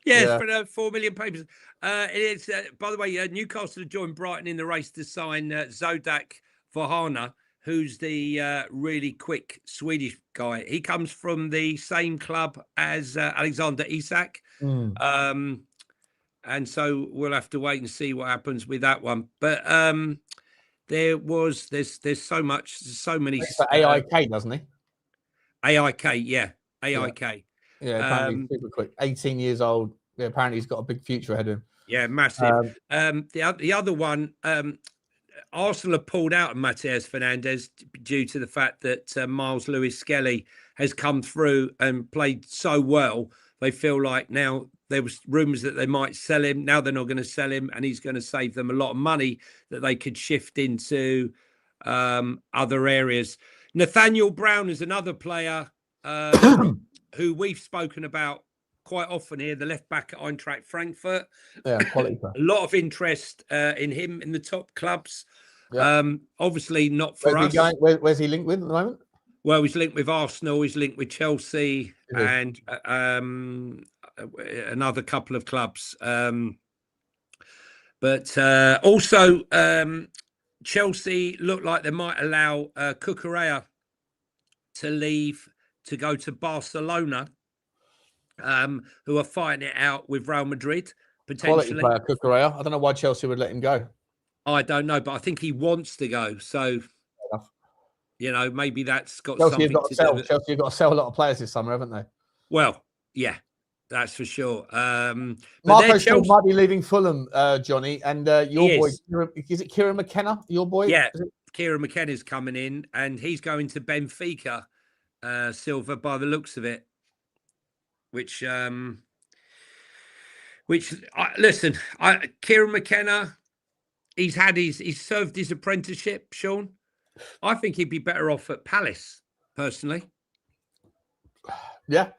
Yeah, spread over 4 million papers. It's by the way, Newcastle have joined Brighton in the race to sign Zodak Vahana, who's the really quick Swedish guy. He comes from the same club as Alexander Isak. And so we'll have to wait and see what happens with that one. But there's so many. AIK, doesn't he? AIK, yeah. AIK. Yeah, apparently super quick. 18 years old. Yeah, apparently he's got a big future ahead of him. Yeah, massive. The other one, Arsenal have pulled out of Mateus Fernandes due to the fact that Miles Lewis-Skelly has come through and played so well. They feel like now there was rumours that they might sell him. Now they're not going to sell him, and he's going to save them a lot of money that they could shift into other areas. Nathaniel Brown is another player who we've spoken about quite often here, the left back at Eintracht Frankfurt. Yeah, quality player. A lot of interest in him in the top clubs. Yeah. Obviously not for us. Where's he linked with at the moment? Well, he's linked with Arsenal. He's linked with Chelsea and another couple of clubs. But also Chelsea look like they might allow Cucurella to leave to go to Barcelona, who are fighting it out with Real Madrid, potentially. Quality player, Cucurella. I don't know why Chelsea would let him go. I don't know, but I think he wants to go. So, maybe that's got Chelsea something to do with it. Chelsea have got to sell a lot of players this summer, haven't they? Well, yeah, that's for sure. Marco Chelsea might be leaving Fulham, Johnny, and your boy, is it Kieran McKenna, your boy? Yeah, Kieran McKenna's coming in, and he's going to Benfica, Silva, by the looks of it. Kieran McKenna, he's served his apprenticeship, Sean. I think he'd be better off at Palace, personally. Yeah.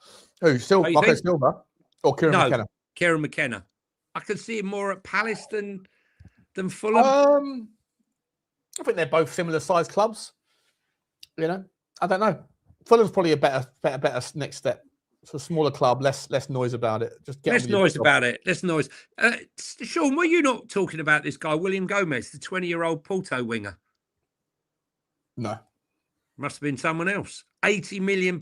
Who? Marco Silva or Kieran McKenna? Kieran McKenna. I could see him more at Palace than Fulham. I think they're both similar sized clubs. I don't know. Fulham's probably a better next step. It's a smaller club, less noise about it. Just get less noise about it. Less noise. Sean, were you not talking about this guy, William Gomez, the 20-year-old Porto winger? No. Must have been someone else. £80 million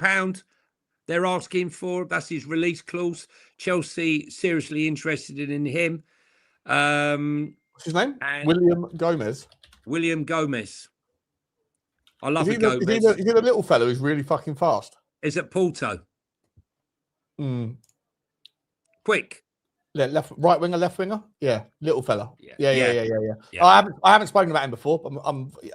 they're asking for. That's his release clause. Chelsea seriously interested in him. What's his name? William Gomez. William Gomez. I love Gomez. Is he the little fellow who's really fucking fast? Is it Porto? Quick. Yeah, right winger, left winger. Yeah, little fella. Yeah. Yeah. I haven't spoken about him before. But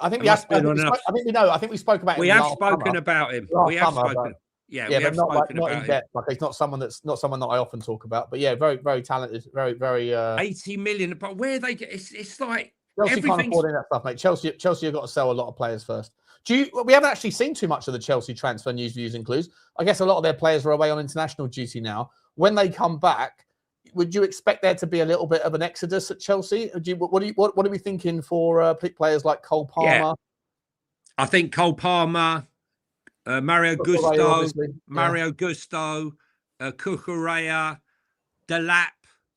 I think we have. I think we spoke about him. We have spoken about him. We have spoken. But not in depth. Like he's not someone that I often talk about. But yeah, very, very talented. Very, very. 80 million. But where they get it's like Chelsea can't afford any of that stuff, mate. Chelsea have got to sell a lot of players first. We haven't actually seen too much of the Chelsea transfer news, views, and clues. I guess a lot of their players are away on international duty now. When they come back, would you expect there to be a little bit of an exodus at Chelsea? What are we thinking for players like Cole Palmer? I think Cole Palmer, Mario Gusto, Cucurella, Delap.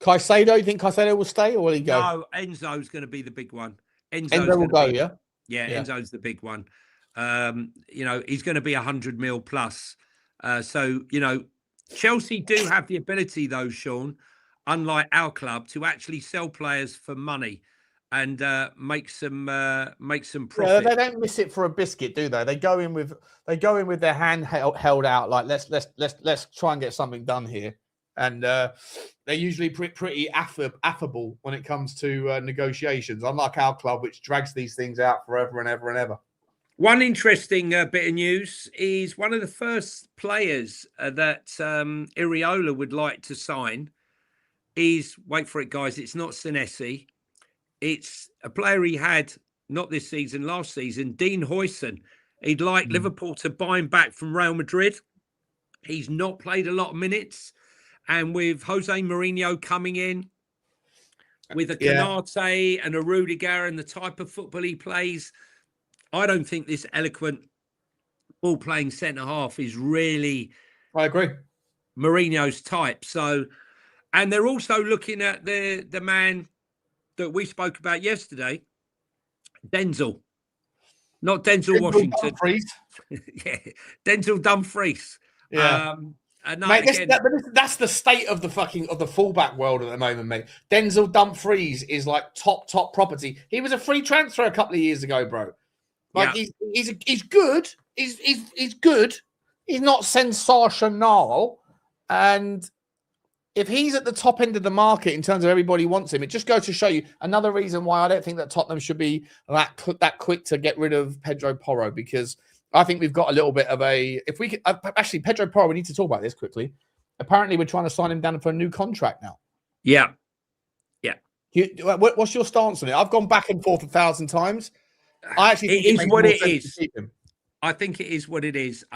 Caicedo, you think Caicedo will stay or will he go? No, Enzo's going to be the big one. Enzo will go, yeah? Yeah, Enzo's the big one. He's going to be 100 mil plus. Chelsea do have the ability, though, Sean, unlike our club, to actually sell players for money and make some profit. Yeah, they don't miss it for a biscuit, do they? They go in with their hand held out, like let's try and get something done here. And they're usually pretty affable when it comes to negotiations, unlike our club, which drags these things out forever and ever and ever. One interesting bit of news is one of the first players that Iriola would like to sign is, wait for it, guys, it's not Senesi. It's a player he had, not this season, last season, Dean Huijsen. He'd like Liverpool to buy him back from Real Madrid. He's not played a lot of minutes. And with Jose Mourinho coming in, with a Canate and a Rudiger and the type of football he plays, I don't think this eloquent ball-playing centre-half is really... I agree. Mourinho's type. So, and they're also looking at the man that we spoke about yesterday, Denzel. Not Denzel Washington. Dumfries. Yeah, Denzel Dumfries. Yeah. Mate, that's the state of the fullback world at the moment, mate. Denzel Dumfries is like top property. He was a free transfer a couple of years ago, bro. Like he's good. He's good. He's not sensational. And if he's at the top end of the market in terms of everybody wants him, it just goes to show you another reason why I don't think that Tottenham should be that quick to get rid of Pedro Porro, because I think we've got a little bit of a... If we could... actually, Pedro Porro, we need to talk about this quickly. Apparently, we're trying to sign him down for a new contract now. Yeah. What's your stance on it? I've gone back and forth 1,000 times. I actually think it is what it is. I think it is what it is.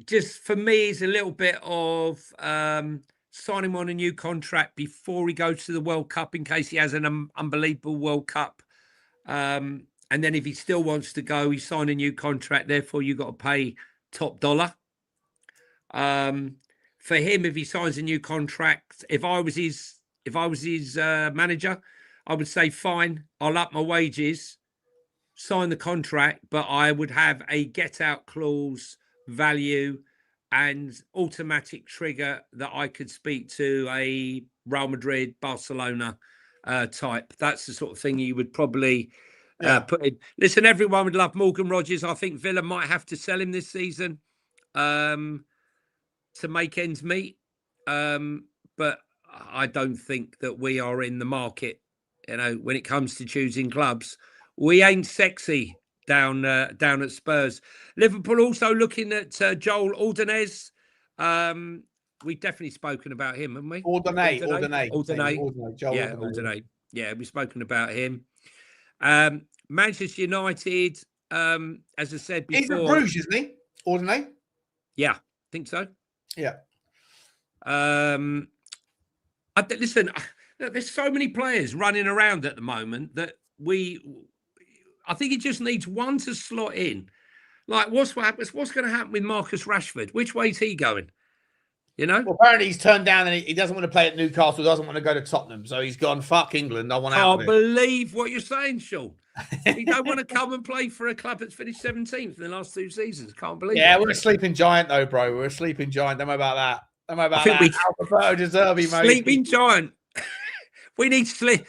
Just for me, it's a little bit of signing him on a new contract before he goes to the World Cup in case he has an unbelievable World Cup. And then if he still wants to go, he's signed a new contract. Therefore, you've got to pay top dollar. For him, if he signs a new contract, if I was his manager, I would say, fine, I'll up my wages, sign the contract, but I would have a get-out clause value and automatic trigger that I could speak to a Real Madrid, Barcelona type. That's the sort of thing you would probably... put in. Listen, everyone would love Morgan Rogers. I think Villa might have to sell him this season to make ends meet. But I don't think that we are in the market, when it comes to choosing clubs. We ain't sexy down at Spurs. Liverpool also looking at Joel Ordonez. We've definitely spoken about him, haven't we? Ordonez. Yeah, Ordonez. Yeah, we've spoken about him. Manchester United, as I said before, he's at Bruges, isn't he? Ordinary? Yeah, I think so. Yeah. Listen, there's so many players running around at the moment that I think it just needs one to slot in. Like, what's going to happen with Marcus Rashford? Which way's he going? Well, apparently he's turned down and he doesn't want to play at Newcastle, doesn't want to go to Tottenham. So he's gone, fuck England, I want out of it. I believe what you're saying, Sean. He don't want to come and play for a club that's finished 17th in the last 2 seasons. Can't believe it. Yeah, we're a sleeping giant, though, bro. We're a sleeping giant. Don't worry about that. Don't worry about that. Alberto De Zerbi, mate. Sleeping giant. We need sleep.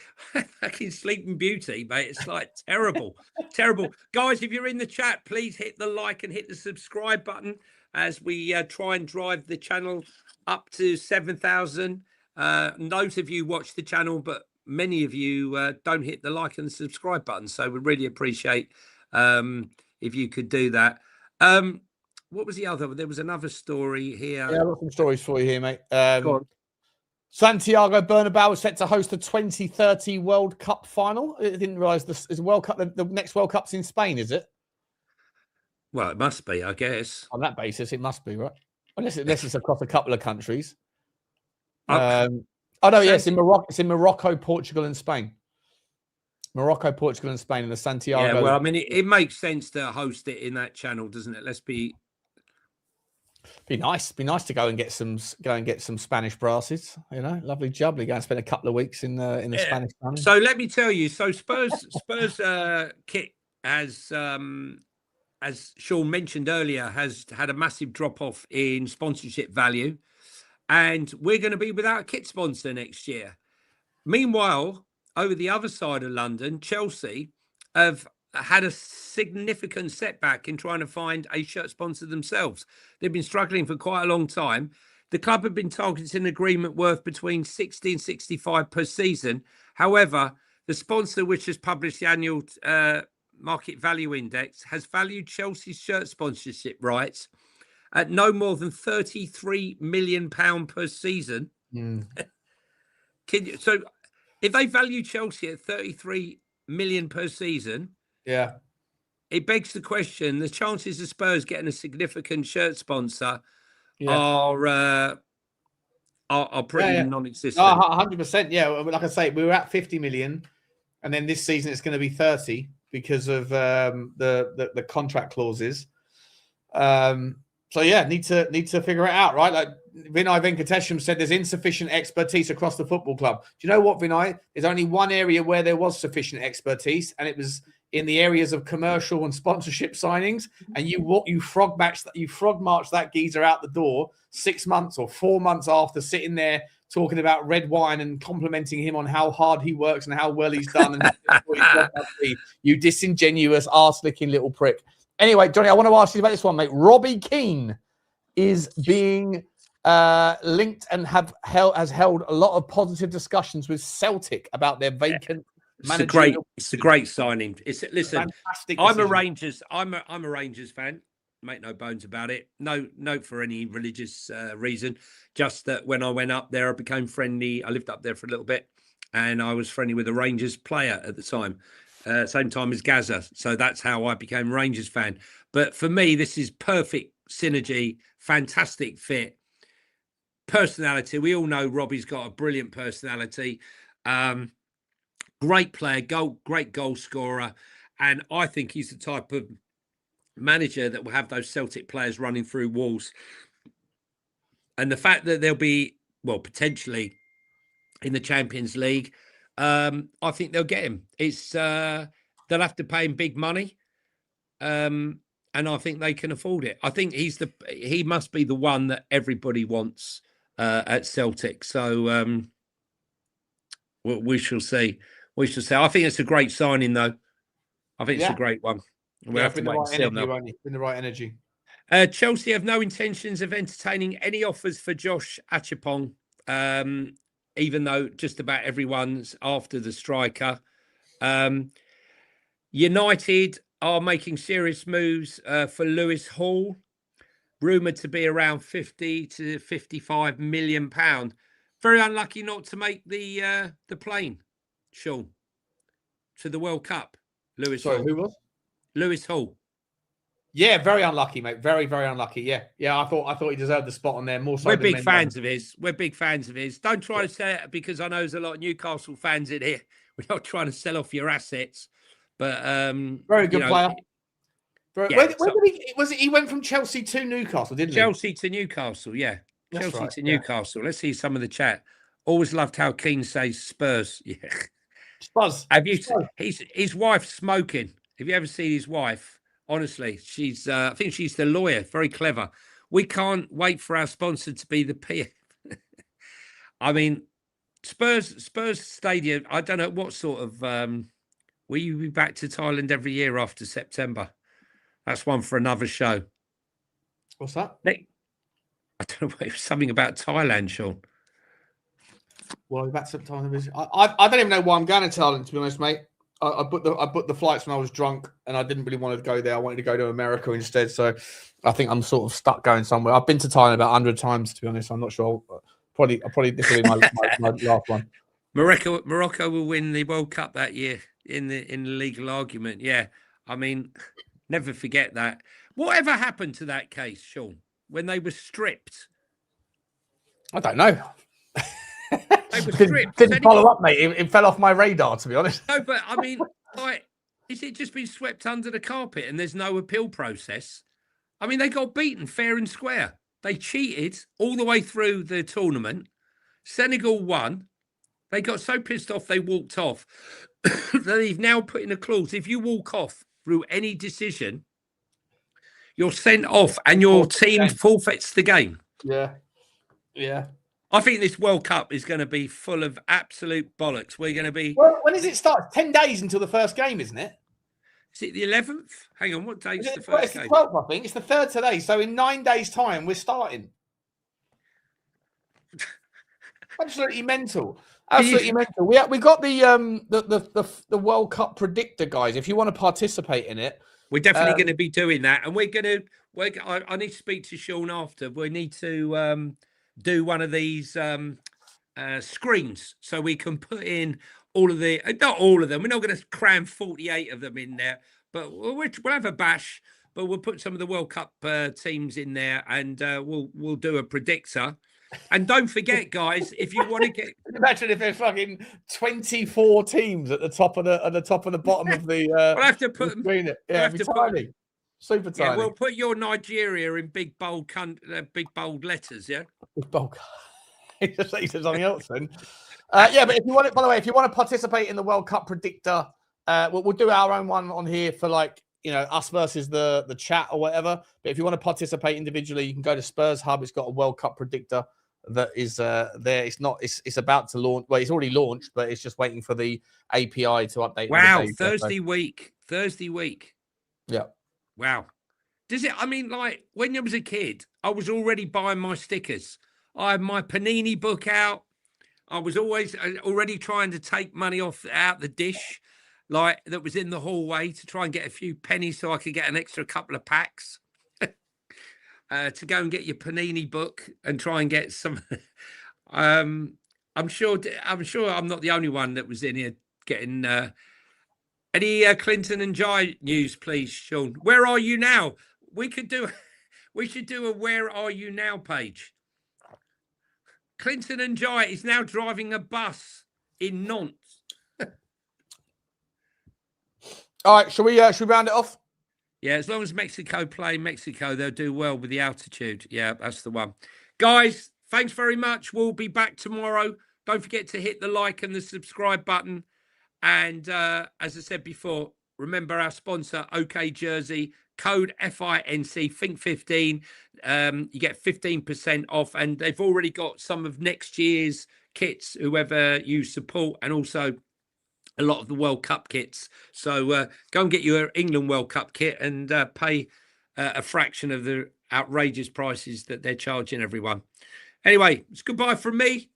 Fucking Sleeping Beauty, mate. It's like terrible. Terrible. Guys, if you're in the chat, please hit the like and hit the subscribe button as we try and drive the channel up to 7,000. Those of you watch the channel, but many of you don't hit the like and the subscribe button. So we really appreciate if you could do that. What was the other? There was another story here. Yeah, I've got some stories for you here, mate. Go on. Santiago Bernabeu is set to host the 2030 World Cup final. I didn't realise this is World Cup. The next World Cup's in Spain, is it? Well, it must be, I guess. On that basis, it must be, right? Unless it's across a couple of countries. Yes, in Morocco. It's in Morocco, Portugal, and Spain. Morocco, Portugal, and Spain in the Santiago. Yeah, well, I mean, it makes sense to host it in that channel, doesn't it? Let's be nice. Be nice to go and get some Spanish brasses. You know, lovely jubbly. Go and spend a couple of weeks in the Spanish sun. So let me tell you. So Spurs kit has, as Sean mentioned earlier, has had a massive drop off in sponsorship value, and we're going to be without a kit sponsor next year. Meanwhile, over the other side of London, Chelsea have had a significant setback in trying to find a shirt sponsor themselves. They've been struggling for quite a long time. The club have been targeting an agreement worth between 60 and 65 per season. However, the sponsor, which has published the annual market value index, has valued Chelsea's shirt sponsorship rights at no more than £33 million per season. So if they value Chelsea at 33 million per season, yeah, it begs the question: the chances of Spurs getting a significant shirt sponsor are pretty non-existent. 100%. Yeah, like I say, we were at 50 million, and then this season it's going to be 30 because of the contract clauses. So yeah, need to figure it out, right? Like Vinay Venkatesham said, there's insufficient expertise across the football club. Do you know what, Vinay? There's only one area where there was sufficient expertise, and it was in the areas of commercial and sponsorship signings. And you frog marched that geezer out the door 6 months or 4 months after sitting there talking about red wine and complimenting him on how hard he works and how well he's done. And you disingenuous, arse-licking little prick. Anyway, Johnny, I want to ask you about this one, mate. Robbie Keane is being linked and has held a lot of positive discussions with Celtic about their vacant. It's a great signing. Listen, I'm a Rangers fan. Make no bones about it. No for any religious reason. Just that when I went up there, I became friendly. I lived up there for a little bit, and I was friendly with a Rangers player at the time. Same time as Gaza. So that's how I became a Rangers fan. But for me, this is perfect synergy, fantastic fit. Personality. We all know Robbie's got a brilliant personality. Great player, great goal scorer. And I think he's the type of manager that will have those Celtic players running through walls. And the fact that they'll be, well, potentially in the Champions League, I think they'll get him. They'll have to pay him big money, and I think they can afford it. I think he must be the one that everybody wants at Celtic. So we shall see. We shall see. I think it's a great signing, though. I think it's a great one. We'll have to wait and see on that. In the right energy. Chelsea have no intentions of entertaining any offers for Josh Achapong. Even though just about everyone's after the striker. United are making serious moves for Lewis Hall, rumoured to be around 50 to 55 million pound. Very unlucky not to make the plane, Sean, to the World Cup. Lewis Hall. Who was? Lewis Hall. Yeah, very unlucky, mate. Very, very unlucky. Yeah. I thought he deserved the spot on there more so. We're big fans of his. We're big fans of his. Don't try to say it because I know there's a lot of Newcastle fans in here. We're not trying to sell off your assets, but very good player. Where did he went from Chelsea to Newcastle, didn't he? Chelsea to Newcastle, yeah. That's Chelsea right, to Newcastle. Let's see some of the chat. Always loved how Keane says Spurs. Yeah. Spurs. Have you? His wife's smoking. Have you ever seen his wife? Honestly, she's. I think she's the lawyer. Very clever. We can't wait for our sponsor to be the PM. I mean, Spurs Stadium. I don't know what sort of. Will you be back to Thailand every year after September? That's one for another show. What's that? I don't know. It was something about Thailand, Sean. Well, back to Thailand. I don't even know why I'm going to Thailand, to be honest, mate. I booked the flights when I was drunk, and I didn't really want to go there. I wanted to go to America instead. So I think I'm sort of stuck going somewhere. I've been to Thailand about 100 times, to be honest. I'm not sure. Probably this will be my last one. Morocco will win the World Cup that year in the legal argument. Yeah, I mean, never forget that. Whatever happened to that case, Sean, when they were stripped? I don't know. They were stripped. Didn't follow up, mate. It fell off my radar, to be honest. No, but I mean, like, is it just been swept under the carpet and there's no appeal process? I mean, they got beaten fair and square. They cheated all the way through the tournament. Senegal won. They got so pissed off they walked off. They've now put in a clause. If you walk off through any decision, you're sent off and your team forfeits the game. Yeah. Yeah. I think this World Cup is going to be full of absolute bollocks. We're going to be... Well, when does it start? 10 days until the first game, isn't it? Is it the 11th? Hang on, what day is the Well, first it's game? the 12th, I think. It's the 3rd today. So in 9 days' time, we're starting. Absolutely mental. Absolutely mental. We got the World Cup predictor, guys. If you want to participate in it, we're definitely going to be doing that, and I need to speak to Sean after. We need to do one of these screens so we can put in all of the, not all of them. We're not going to cram 48 of them in there, but we'll have a bash. But we'll put some of the World Cup teams in there, and we'll do a predictor. And don't forget, guys, if you want to get, imagine if there's fucking 24 teams at the top of the bottom of the. We'll have to put them. Yeah, we'll have tiny, super tiny. Yeah, we'll put your Nigeria in big bold letters. Yeah, big bold. He said something else then. Yeah, but if you want it, by the way, if you want to participate in the World Cup predictor, we'll do our own one on here for us versus the chat or whatever. But if you want to participate individually, you can go to Spurs Hub. It's got a World Cup predictor that is there. It's about to launch. Well, it's already launched, but it's just waiting for the API to update. Wow, Thursday week. Yeah. Wow. Does it? I mean, like when I was a kid, I was already buying my stickers. I had my Panini book out. I was always already trying to take money out the dish, like that was in the hallway, to try and get a few pennies so I could get an extra couple of packs. To go and get your Panini book and try and get some. I'm sure I'm not the only one that was in here getting any Clinton and Jai news, please, Sean. Where are you now? We should do a "Where are you now" page. Clinton and Jai is now driving a bus in Nantes. All right, should we round it off? Yeah, as long as Mexico play Mexico, they'll do well with the altitude. Yeah, that's the one. Guys, thanks very much. We'll be back tomorrow. Don't forget to hit the like and the subscribe button. And as I said before, remember our sponsor, OK Jersey, code FINC, Think15. You get 15% off. And they've already got some of next year's kits, whoever you support, and also a lot of the World Cup kits. So go and get your England World Cup kit and pay a fraction of the outrageous prices that they're charging everyone. Anyway, it's goodbye from me.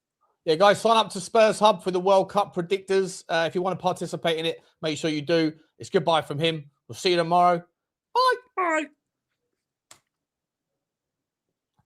Yeah, guys, sign up to Spurs Hub for the World Cup predictors. If you want to participate in it, make sure you do. It's goodbye from him. We'll see you tomorrow. Bye. Bye.